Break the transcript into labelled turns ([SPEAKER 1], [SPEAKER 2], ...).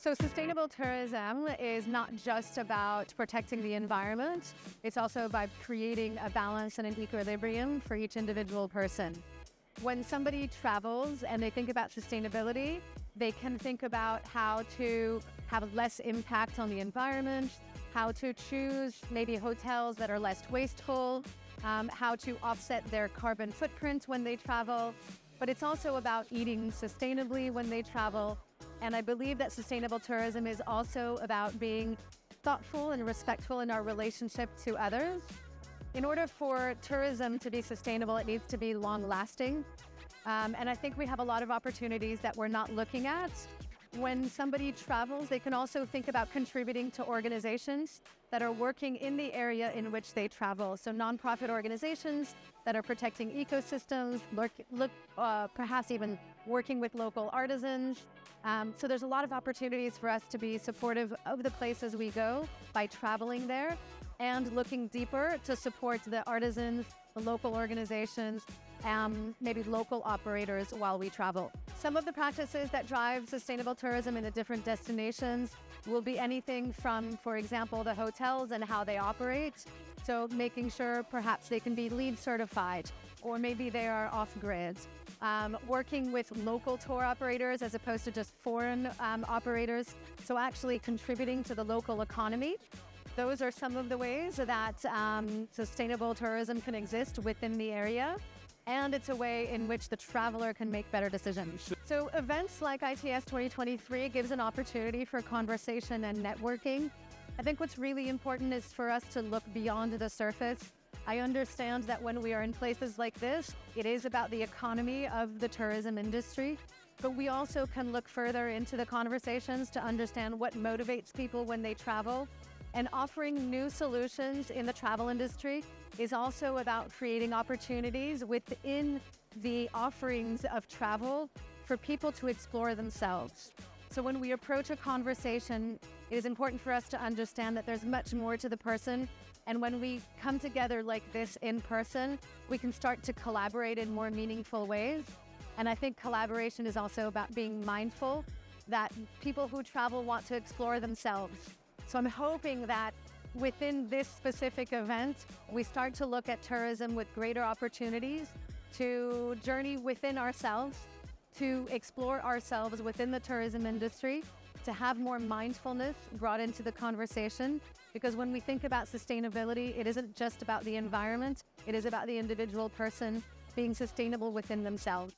[SPEAKER 1] So sustainable tourism is not just about protecting the environment, it's also about creating a balance and an equilibrium for each individual person. When somebody travels and they think about sustainability, they can think about how to have less impact on the environment, how to choose maybe hotels that are less wasteful, how to offset their carbon footprint when they travel. But it's also about eating sustainably when they travel. And I believe that sustainable tourism is also about being thoughtful and respectful in our relationship to others. In order for tourism to be sustainable, it needs to be long-lasting. And I think we have a lot of opportunities that we're not looking at. When somebody travels, they can also think about contributing to organizations that are working in the area in which they travel. So nonprofit organizations that are protecting ecosystems, perhaps even working with local artisans. So there's a lot of opportunities for us to be supportive of the places we go by traveling there and looking deeper to support the artisans, the local organizations, maybe local operators while we travel. Some of the practices that drive sustainable tourism in the different destinations will be anything from, for example, the hotels and how they operate. So making sure perhaps they can be LEED certified, or maybe they are off-grid. Working with local tour operators as opposed to just foreign operators. So actually contributing to the local economy. Those are some of the ways that sustainable tourism can exist within the area. And it's a way in which the traveler can make better decisions. So events like ITS 2023 gives an opportunity for conversation and networking. I think what's really important is for us to look beyond the surface. I understand that when we are in places like this, it is about the economy of the tourism industry, but we also can look further into the conversations to understand what motivates people when they travel. And offering new solutions in the travel industry is also about creating opportunities within the offerings of travel for people to explore themselves. So when we approach a conversation, it is important for us to understand that there's much more to the person. And when we come together like this in person, we can start to collaborate in more meaningful ways. And I think collaboration is also about being mindful that people who travel want to explore themselves. So I'm hoping that within this specific event, we start to look at tourism with greater opportunities to journey within ourselves, to explore ourselves within the tourism industry, to have more mindfulness brought into the conversation. Because when we think about sustainability, it isn't just about the environment, it is about the individual person being sustainable within themselves.